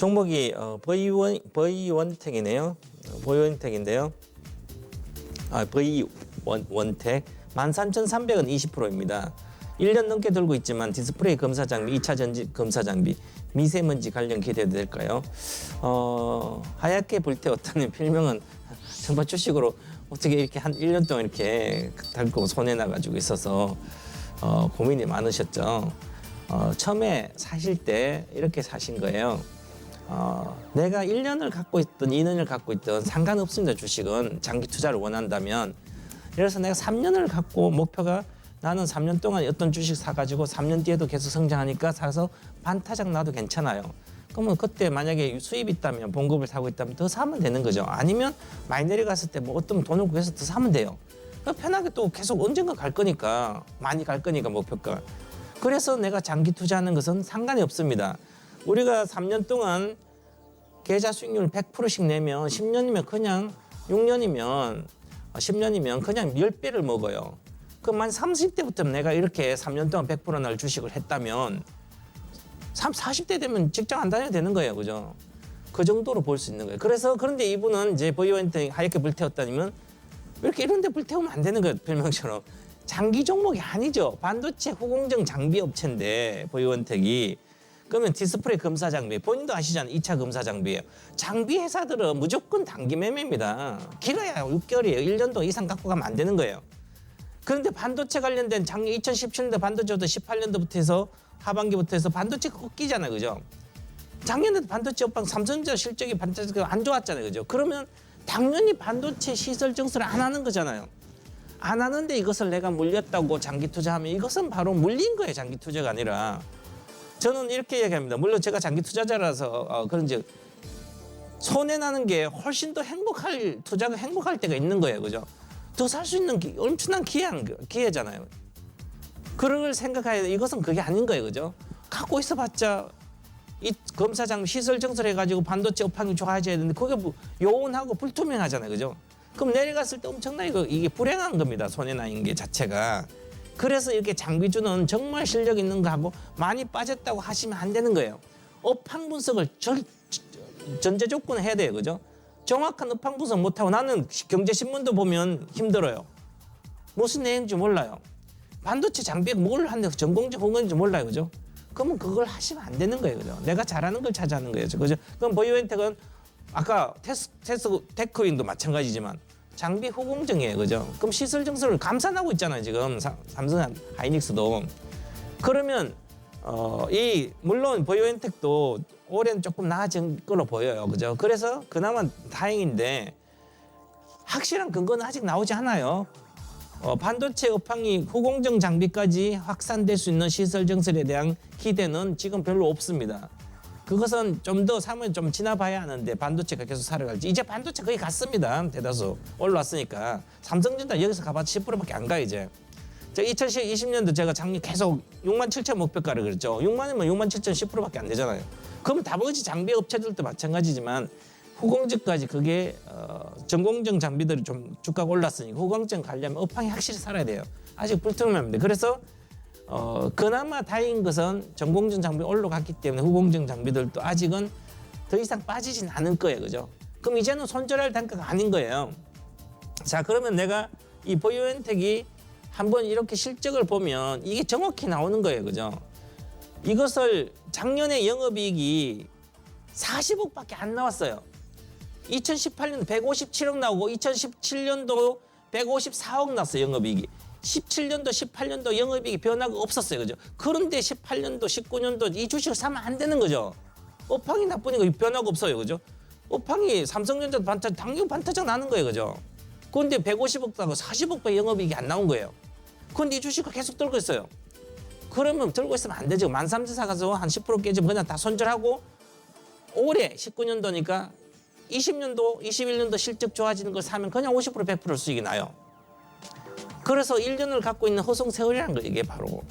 종목이 V원택이네요. V원택인데요. V원택 13,300원 20%입니다. 1년 넘게 들고 있지만 디스플레이 검사 장비, 2차 전지 검사 장비, 미세먼지 관련 기대도 될까요? 하얗게 불태웠다는 필명은 정말 주식으로 어떻게 이렇게 한 1년 동안 이렇게 달고 손해 나가지고 있어서 고민이 많으셨죠. 처음에 사실 때 이렇게 사신 거예요. 내가 1년을 갖고 있던 2년을 갖고 있던 상관없습니다. 주식은 장기 투자를 원한다면. 그래서 내가 3년을 갖고 목표가 나는 3년 동안 어떤 주식 사가지고 3년 뒤에도 계속 성장하니까 사서 반타작 나도 괜찮아요. 그러면 그때 만약에 수입이 있다면 봉급을 사고 있다면 더 사면 되는 거죠. 아니면 많이 내려갔을 때 뭐 어떤 돈을 구해서 더 사면 돼요. 편하게 또 계속 언젠가 갈 거니까, 많이 갈 거니까 목표가. 그래서 내가 장기 투자하는 것은 상관이 없습니다. 우리가 3년 동안 계좌 수익률 100%씩 내면 10년이면 그냥 6년이면 10년이면 그냥 10배를 먹어요. 그럼 만 30대부터 내가 이렇게 3년 동안 100% 날 주식을 했다면 40대 되면 직장 안 다녀도 되는 거예요. 그죠? 그 정도로 볼 수 있는 거예요. 그래서 그런데 이분은 이제 V원택 하얗게 불태웠다니면 왜 이렇게 이런 데 불태우면 안 되는 거예요. 별명처럼. 장기 종목이 아니죠. 반도체 후공정 장비 업체인데 V원택이. 그러면 디스플레이 검사 장비, 본인도 아시잖아요. 2차 검사 장비예요. 장비 회사들은 무조건 단기 매매입니다. 길어야 6개월이에요. 1년도 이상 갖고 가면 안 되는 거예요. 그런데 반도체 관련된 작년 2017년도 반도체부터 18년도부터 해서 하반기부터 해서 반도체가 꺾이잖아요. 그죠? 작년에도 반도체 업황 삼성전자 실적이 반도체가 안 좋았잖아요. 그죠? 그러면 당연히 반도체 시설 증설을 안 하는 거잖아요. 안 하는데 이것을 내가 물렸다고 장기 투자하면 이것은 바로 물린 거예요. 장기 투자가 아니라. 저는 이렇게 얘기합니다. 물론 제가 장기 투자자라서 그런지 손해나는 게 훨씬 더 투자가 행복할 때가 있는 거예요. 그죠? 더 살 수 있는 엄청난 기회잖아요. 그런 걸 생각해야 돼. 이것은 그게 아닌 거예요. 그죠? 갖고 있어봤자 이 검사 장비 시설 증설해가지고 반도체 업황이 좋아져야 되는데 그게 뭐 요원하고 불투명하잖아요. 그죠? 그럼 내려갔을 때 엄청나게 이게 불행한 겁니다. 손해나는 게 자체가. 그래서 이렇게 장비주는 정말 실력 있는 거 하고 많이 빠졌다고 하시면 안 되는 거예요. 업황 분석을 전제 조건을 해야 돼요. 그죠? 정확한 업황 분석 못하고 나는 경제신문도 보면 힘들어요. 무슨 내용인지 몰라요. 반도체 장비가 뭘 하는데 전공지 공공인지 몰라요. 그죠? 그러면 그걸 하시면 안 되는 거예요. 그죠? 내가 잘하는 걸 찾아하는 거예요. 그죠? 그럼 V원택은 아까 테크윈도 마찬가지지만 장비 후공정이에요. 그죠? 그럼 시설 증설을 감산하고 있잖아요. 지금 삼성 하이닉스도. 그러면 물론 V원택도 올해는 조금 나아진 걸로 보여요. 그죠? 그래서 그나마 다행인데 확실한 근거는 아직 나오지 않아요. 반도체 업황이 후공정 장비까지 확산될 수 있는 시설 증설에 대한 기대는 지금 별로 없습니다. 그것은 좀 더 사면 좀 지나봐야 하는데 반도체가 계속 살아갈지. 이제 반도체 거의 갔습니다. 대다수 올라왔으니까. 삼성전자 여기서 가봤자 10%밖에 안 가 이제. 2020년도 제가 작년 계속 67,000 목표가를 그랬죠. 6만이면 67,000 10%밖에 안 되잖아요. 그럼 나머지 장비 업체들도 마찬가지지만 후공정까지 그게 전공정 장비들이 좀 주가가 올랐으니까 후공정 가려면 업황이 확실히 살아야 돼요. 아직 불투명합니다. 그래서 그나마 다행인 것은 전공정 장비 올라갔기 때문에 후공정 장비들도 아직은 더 이상 빠지진 않을 거예요. 그죠? 그럼 이제는 손절할 단가가 아닌 거예요. 자, 그러면 내가 이 V원택이 한번 이렇게 실적을 보면 이게 정확히 나오는 거예요. 그죠? 이것을 작년에 영업이익이 40억밖에 안 나왔어요. 2018년도 157억 나오고 2017년도 154억 났어요. 영업이익이. 17년도, 18년도 영업이익이 변화가 없었어요. 그죠? 그런데 18년도, 19년도 이 주식을 사면 안 되는 거죠. 업황이 나쁘니까 변화가 없어요. 그죠? 업황이 삼성전자도 당연히 반타작 나는 거예요. 그죠? 그런데 150억 나고 40억밖에 영업이익이 안 나온 거예요. 그런데 이 주식을 계속 들고 있어요. 그러면 들고 있으면 안 되죠. 13,000 사가서 한 10% 깨지면 그냥 다 손절하고 올해 19년도니까 20년도, 21년도 실적 좋아지는 걸 사면 그냥 50% 100% 수익이 나요. 그래서 1년을 갖고 있는 허송세월이라는 거예요. 이게 바로.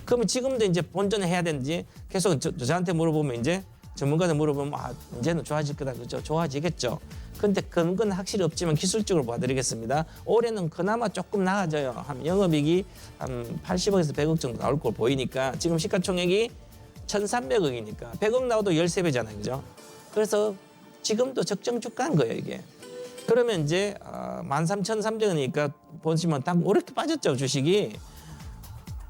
그러면 지금도 이제 본전을 해야 되는지 계속 저한테 물어보면 이제 전문가들 물어보면 이제는 좋아질 거다. 그죠? 좋아지겠죠. 근데 그런 건 확실히 없지만 기술적으로 봐드리겠습니다. 올해는 그나마 조금 나아져요. 한 영업이익이 한 80억에서 100억 정도 나올 걸 보이니까 지금 시가총액이 1,300억이니까 100억 나와도 13배잖아요. 그죠? 그래서 지금도 적정 주가인 거예요, 이게. 그러면 이제 13,300원이니까 보시면 딱 이렇게 빠졌죠, 주식이.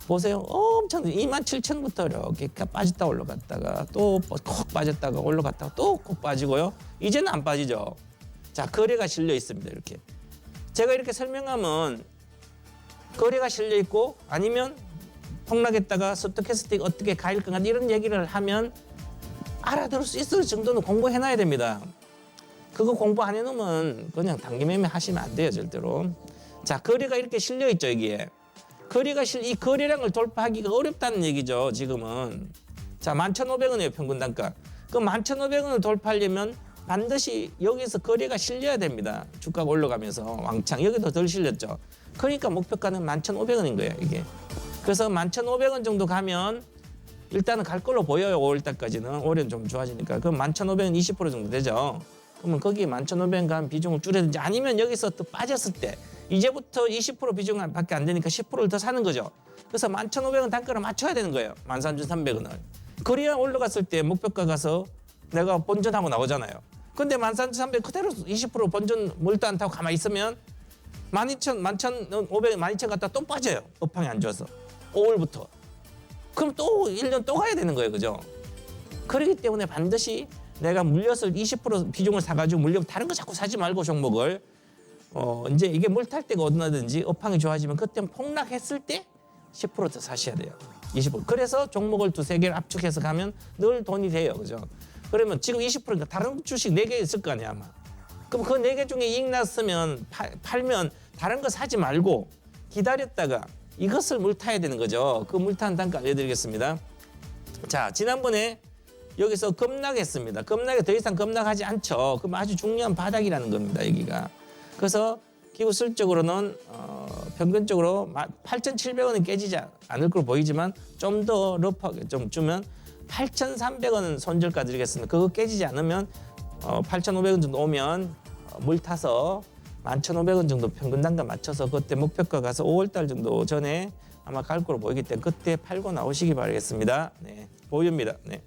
보세요. 엄청 27,000부터 이렇게 빠졌다 올라갔다가 또 콕 빠졌다가 올라갔다가 또 콕 빠지고요. 이제는 안 빠지죠. 자, 거래가 실려 있습니다, 이렇게. 제가 이렇게 설명하면 거래가 실려 있고 아니면 폭락했다가 스토캐스틱 어떻게 가일 건가 이런 얘기를 하면 알아들을 수 있을 정도는 공부해놔야 됩니다. 그거 공부 안 해놓으면 그냥 단기매매 하시면 안 돼요, 절대로. 자, 거래가 이렇게 실려 있죠, 여기에. 이 거래량을 돌파하기가 어렵다는 얘기죠, 지금은. 자, 11,500원이에요, 평균 단가. 그 11,500원을 돌파하려면 반드시 여기서 거래가 실려야 됩니다. 주가가 올라가면서 왕창. 여기도 덜 실렸죠. 그러니까 목표가는 11,500원인 거예요, 이게. 그래서 11,500원 정도 가면 일단은 갈 걸로 보여요, 5월달까지는. 올해는 좀 좋아지니까. 그럼 11,500원 20% 정도 되죠. 그러면 거기 11,500원 간 비중을 줄여든지 아니면 여기서 또 빠졌을 때 이제부터 20% 비중밖에 안 되니까 10%를 더 사는 거죠. 그래서 11,500원 단가를 맞춰야 되는 거예요. 13,300원을. 그래야 올라갔을 때 목표가 가서 내가 본전하고 나오잖아요. 근데 13,300 그대로 20% 본전 멀도 안 타고 가만히 있으면 12,500원, 12,000 갔다 또 빠져요. 업황이 안 좋아서. 5월부터. 그럼 또 1년 또 가야 되는 거예요. 그죠? 그렇기 때문에 반드시 내가 물엿을 20% 비중을 사가지고 물엿 다른 거 자꾸 사지 말고 종목을 이제 이게 물 탈 때가 어디나든지 업황이 좋아지면 그때 폭락했을 때 10% 더 사셔야 돼요. 20%. 그래서 종목을 두세 개를 압축해서 가면 늘 돈이 돼요. 그죠? 그러면 지금 20%니까 다른 주식 4개 있을 거 아니야, 아마. 그럼 그 4개 중에 이익 났으면 팔면 다른 거 사지 말고 기다렸다가 이것을 물 타야 되는 거죠. 그 물 타는 단가 알려드리겠습니다. 자, 지난번에 여기서 급락했습니다. 급락에 더 이상 급락하지 않죠. 그럼 아주 중요한 바닥이라는 겁니다, 여기가. 그래서 기술적으로는 평균적으로 8,700원은 깨지지 않을 걸로 보이지만 좀 더 러프하게 좀 주면 8,300원은 손절가 드리겠습니다. 그거 깨지지 않으면 8,500원 정도 오면 물 타서 11,500원 정도 평균 단가 맞춰서 그때 목표가 가서 5월달 정도 전에 아마 갈 걸로 보이기 때문에 그때 팔고 나오시기 바라겠습니다. 네, 보유입니다. 네.